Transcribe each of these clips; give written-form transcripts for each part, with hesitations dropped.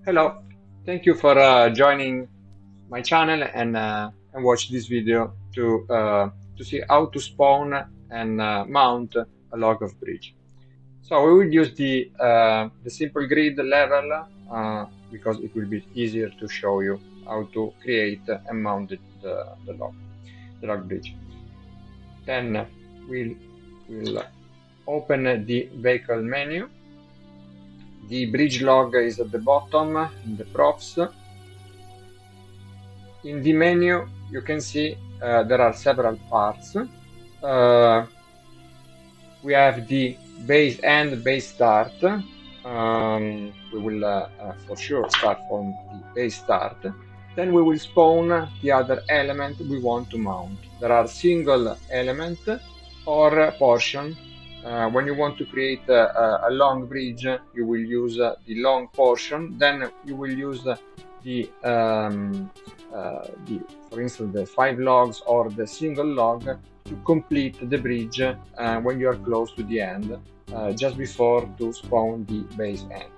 Hello, thank you for joining my channel and watch this video to see how to spawn and mount a log of bridge. So we will use the simple grid level because it will be easier to show you how to create and mount the log bridge. Then we'll open the vehicle menu. The bridge log is at the bottom in the props. In the menu, you can see there are several parts. We have the base and base start. We will for sure start from the base start. Then we will spawn the other element we want to mount. There are single element or portion. When you want to create a long bridge, you will use the long portion. Then you will use for instance, the 5 logs or the single log to complete the bridge when you are close to the end, just before to spawn the base end.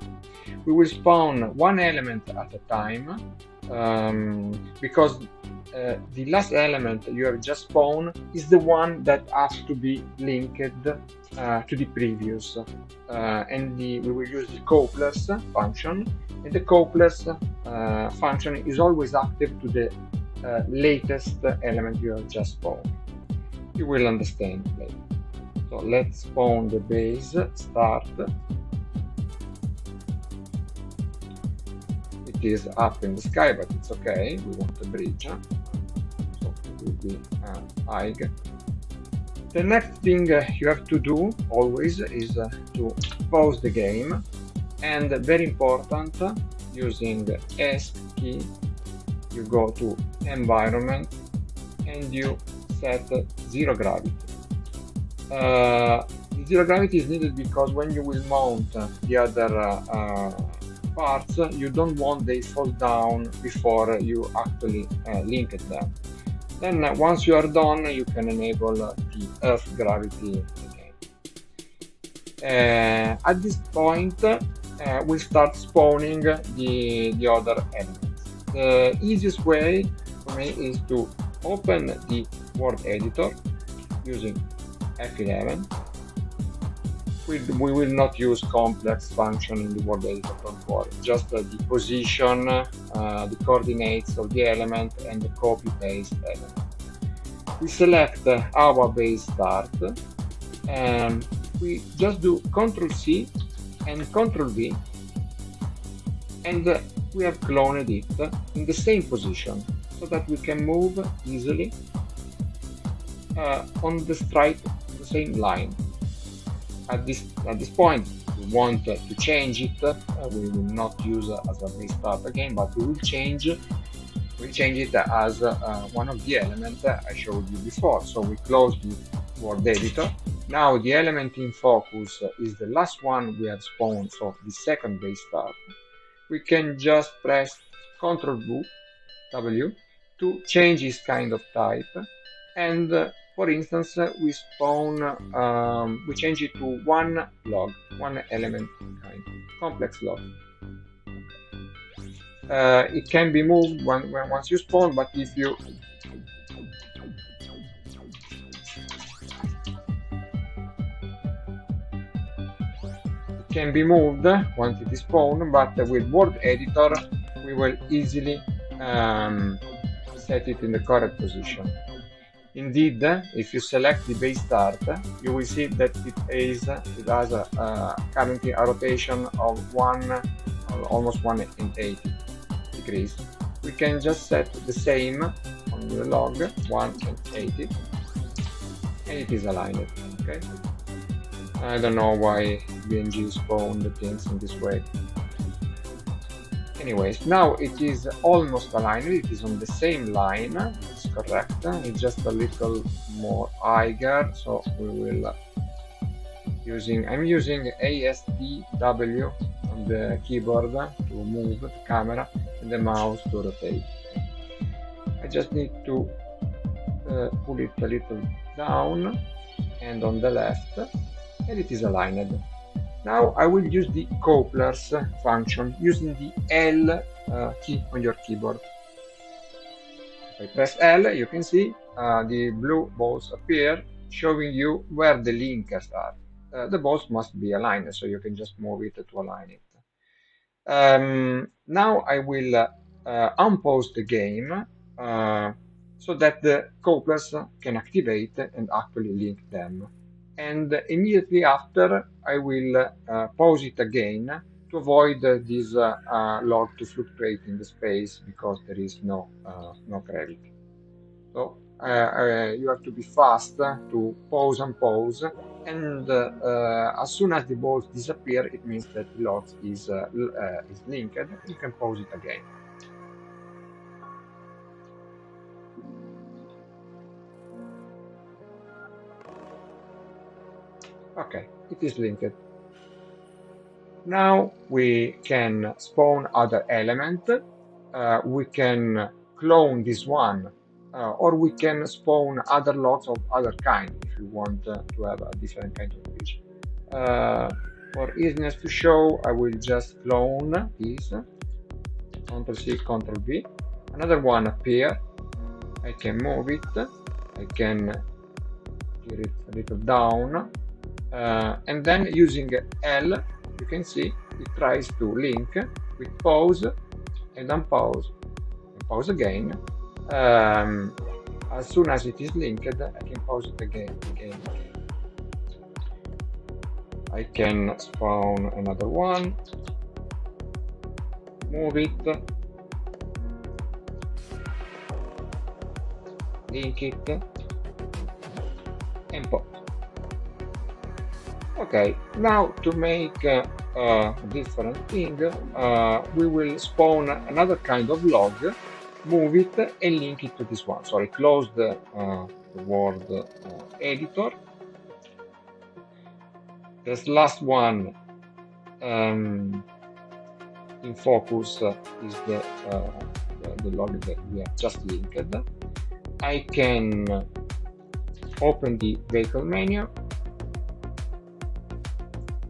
We will spawn one element at a time because the last element you have just spawned is the one that has to be linked to the previous, and we will use the couplers function, and the couplers function is always active to the latest element you have just spawned. You will understand later. So let's spawn the base start. It is up in the sky, but it's okay. We want a bridge, so it will be high. The next thing you have to do always is to pause the game, and very important, using ESC key, you go to environment and you set zero gravity. Zero gravity is needed because when you will mount the other parts, you don't want they fall down before you actually link them. Then once you are done, you can enable the Earth gravity again. At this point, we'll start spawning the other elements. The easiest way for me is to open the word editor using F11. We will not use complex function in the word editor, don't worry. Just the position, the coordinates of the element, and the copy-paste element. We select our base start, and we just do Ctrl-C and Ctrl-V, and we have cloned it in the same position so that we can move easily on the same line. At this point, we want to change it. We will not use as a base start again, but we will change it as one of the elements I showed you before. So we close the word editor. Now the element in focus is the last one we have spawned, so the second base start. We can just press Ctrl W to change this kind of type, and for instance, we change it to one log, one element kind, complex log. It can be moved once you spawn, but if you can be moved once it is spawned, but with word editor we will easily set it in the correct position. Indeed, if you select the base start, you will see that it has currently a rotation of almost 180 degrees. We can just set the same on the log, 180, and it is aligned. Okay. I don't know why BeamNG spawned the things in this way. Anyways, now it is almost aligned. It is on the same line. It's correct. It's just a little more higher. So we will I'm using ASTW on the keyboard to move the camera and the mouse to rotate. I just need to pull it a little down and on the left, and it is aligned. Now I will use the couplers function using the L key on your keyboard. If I press L, you can see the blue balls appear, showing you where the linkers are. The balls must be aligned, so you can just move it to align it. Now I will unpause the game so that the couplers can activate and actually link them. And immediately after, I will pause it again to avoid this log to fluctuate in the space because there is no gravity. So you have to be fast to pause and pause, and as soon as the balls disappear, it means that the log is linked. You can pause it again. Okay, it is linked. Now we can spawn other element. We can clone this one, or we can spawn other logs of other kind if you want to have a different kind of bridge. For easiness to show, I will just clone this. Ctrl C, Ctrl V. Another one appear. I can move it. I can gear it a little down. And then using L, you can see it tries to link with pause and unpause and pause again. As soon as it is linked, I can pause it again. I can spawn another one, move it, link it, and pause. Okay, now to make a different thing, we will spawn another kind of log, move it, and link it to this one. So I close the word editor. This last one in focus is the log that we have just linked. I can open the vehicle menu,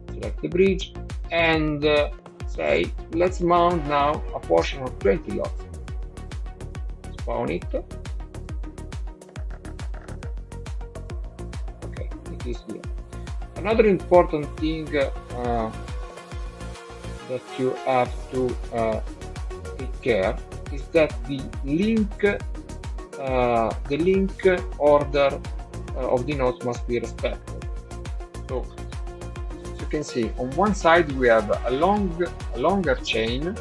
select the bridge, and say let's mount now a portion of 20 logs. Spawn it. Okay, it is here. Another important thing that you have to take care is that the link order of the nodes must be respected. So as you can see, on one side we have a longer chain,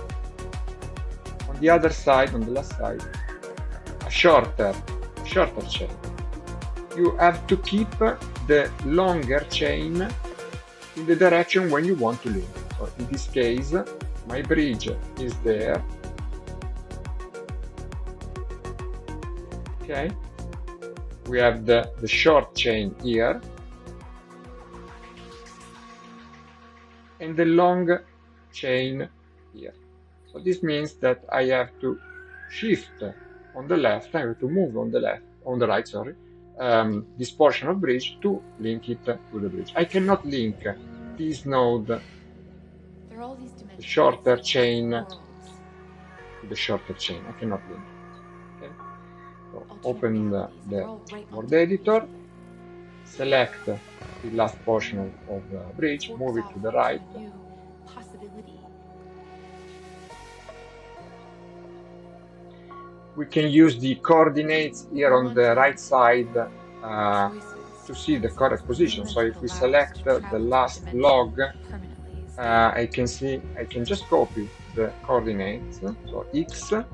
on the other side, on the left side, a shorter chain. You have to keep the longer chain in the direction when you want to link. So in this case, my bridge is there. Okay, we have the short chain here and the long chain here. So this means that I have to shift on the left, I have to move on the right, sorry, this portion of bridge to link it to the bridge. I cannot link this node, the shorter chain, to the shorter chain. I cannot link. Okay? So open the word editor, select the last portion of the bridge, move it to the right. We can use the coordinates here on the right side to see the correct position. So if we select the last log, I can just copy the coordinates. So X, I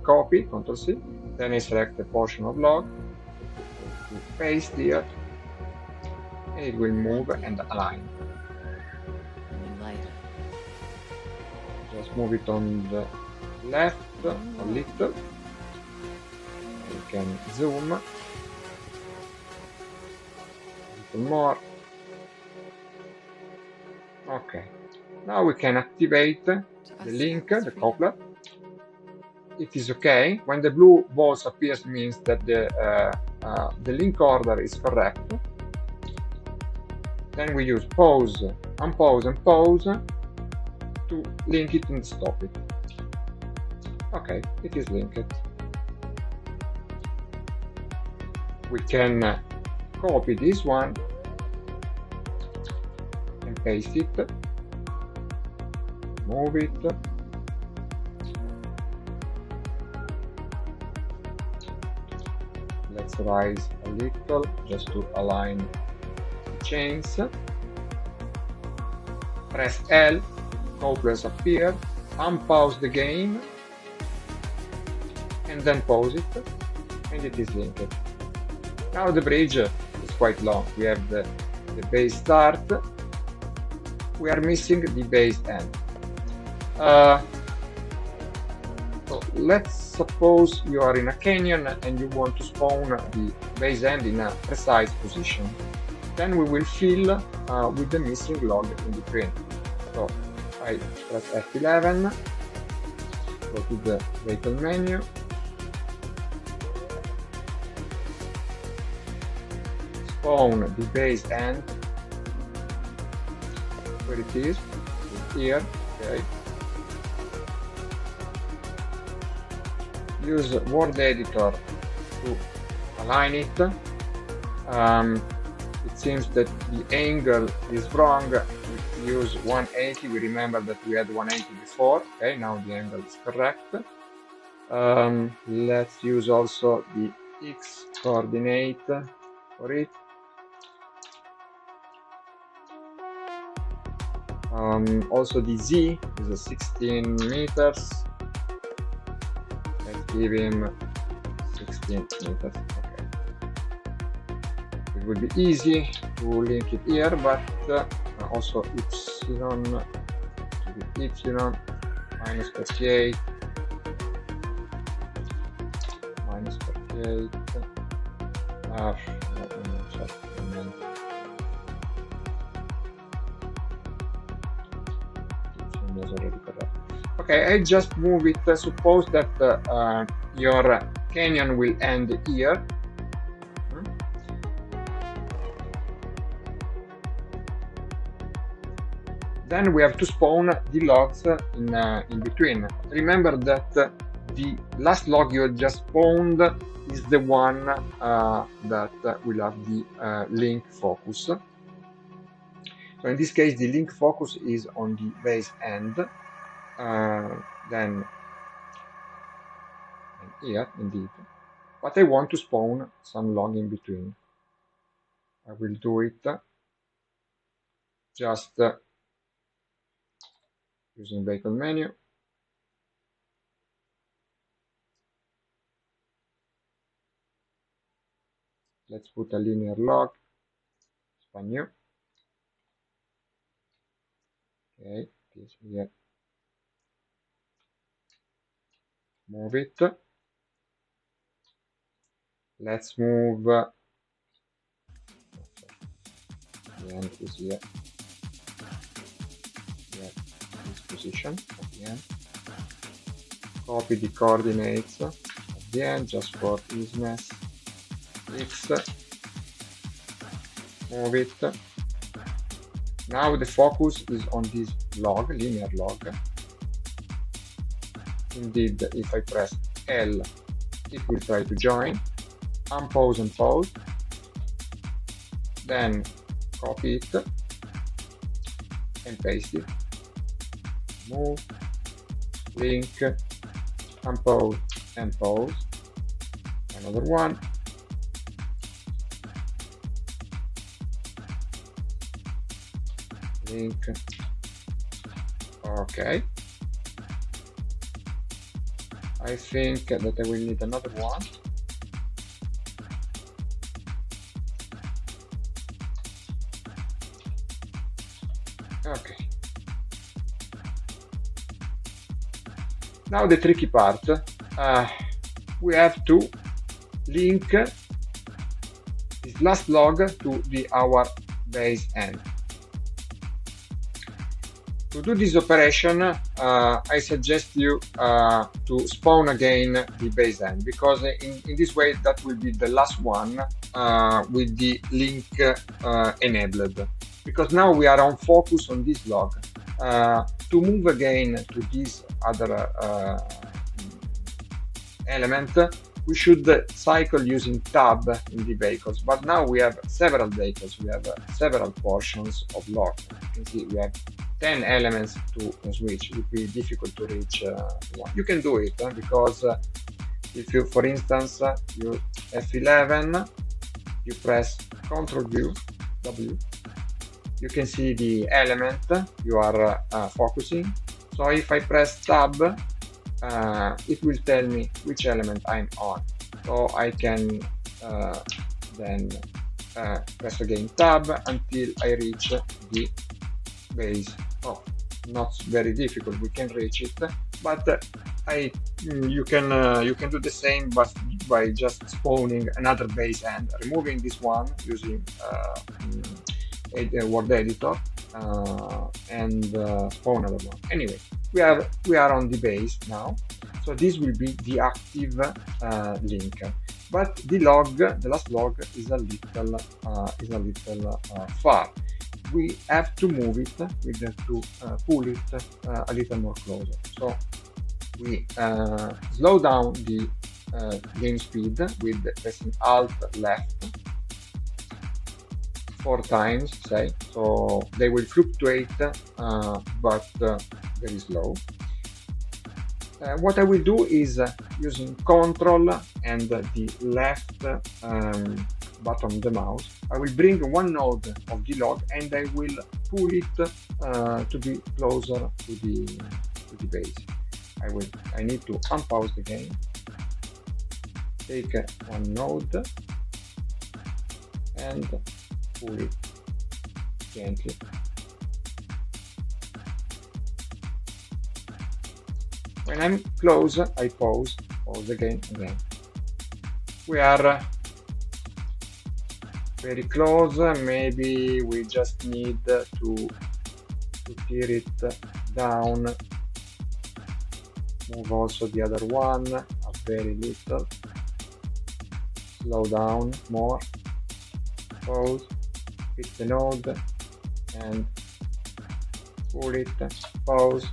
copy, Ctrl C, then I select the portion of log, paste here, and it will move and align. Just move it on the left a little. We can zoom a little more. Okay, now we can activate the link, the coupler. It is okay. When the blue balls appears, means that the link order is correct. Then we use pause, unpause, and pause to link it and stop it. Okay, it is linked. We can copy this one and paste it, move it, let's rise a little just to align the chains. Press L, couplers appear, unpause the game, and then pause it, and it is linked. Now the bridge is quite long. We have the base start. We are missing the base end. So let's suppose you are in a canyon and you want to spawn the base end in a precise position. Then we will fill with the missing log in between. So I press F11, go to the vehicle menu, spawn the base end, where it is, here, okay. Use word editor to align it. It seems that the angle is wrong. We use 180. We remember that we had 180 before. Okay, now the angle is correct. Let's use also the X coordinate for it. Also the Z is 16 meters. Let's give him 16 meters. Okay. It would be easy to link it here, but also epsilon to the epsilon minus 38 minus 38. Okay, I just move it. Suppose that your canyon will end here. Then we have to spawn the logs in between. Remember that the last log you just spawned is the one that will have the link focus. So in this case, the link focus is on the base end. Then here, indeed. But I want to spawn some log in between. I will do it just using vehicle menu. Let's put a linear log, span new. Okay, this here. Move it. Let's move. The end is here. Yeah, this position at the end. Copy the coordinates at the end just for easiness. X. Move it. Now the focus is on this log, linear log. Indeed, if I press L, it will try to join. Unpause and pause. Then copy it and paste it. Move, link, unpause and pause. Another one. Link. Okay. I think that I will need another one. Okay. Now the tricky part. We have to link this last log to our base end. To do this operation, I suggest you to spawn again the base end, because in this way that will be the last one with the link enabled. because now we are on focus on this log. To move again to this other element, we should cycle using tab in the vehicles, but now we have several vehicles, we have several portions of log. You can see we have 10 elements to switch. It would be difficult to reach one. You can do it because if you, for instance, you F11, you press Ctrl W, you can see the element you are focusing. So if I press tab, it will tell me which element I'm on. So I can then press again tab until I reach the base. Oh, not very difficult, we can reach it, but you can do the same, but by just spawning another base and removing this one using a word editor and spawn another one. Anyway, we are on the base now, so this will be the active link. But the log, the last log, is a little far. We have to move it. We have to pull it a little more closer. So we slow down the game speed with pressing Alt left 4 times, say. So they will fluctuate, but very slow. What I will do is using Control and the left button of the mouse, I will bring one node of the log and I will pull it to be closer to the base. I need to unpause the game, take one node and pull it gently. When I'm close, I pause the game again. We are very close, maybe we just need to tear it down, move also the other one a very little, slow down more, pause, hit the node and pull it, pause.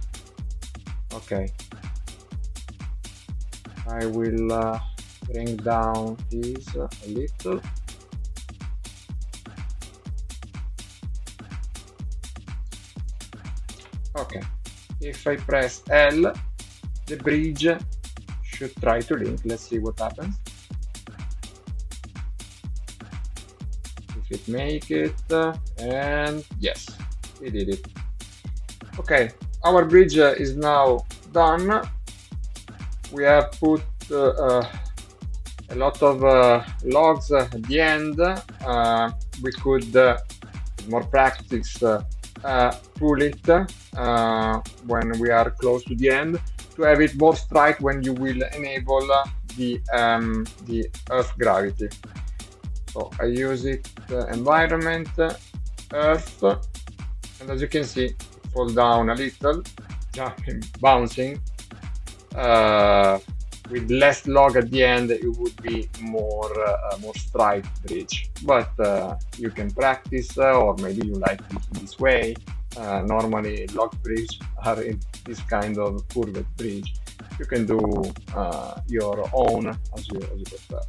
Okay, I will bring down this a little. Okay, if I press L, the bridge should try to link. Let's see what happens. If it make it, and yes, it did it. Okay, our bridge is now done. We have put a lot of logs at the end. We could, with more practice, pull it when we are close to the end to have it more strike when you will enable the Earth gravity. So I use it environment Earth, and as you can see, it falls down a little, jumping, bouncing. With less log at the end, it would be more straight bridge. But you can practice, or maybe you like it this way. Normally, log bridge are in this kind of curved bridge. You can do your own as you prefer.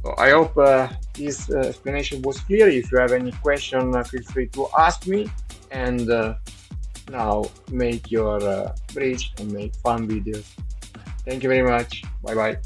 So I hope this explanation was clear. If you have any question, feel free to ask me. And now make your bridge and make fun videos. Thank you very much. Bye bye.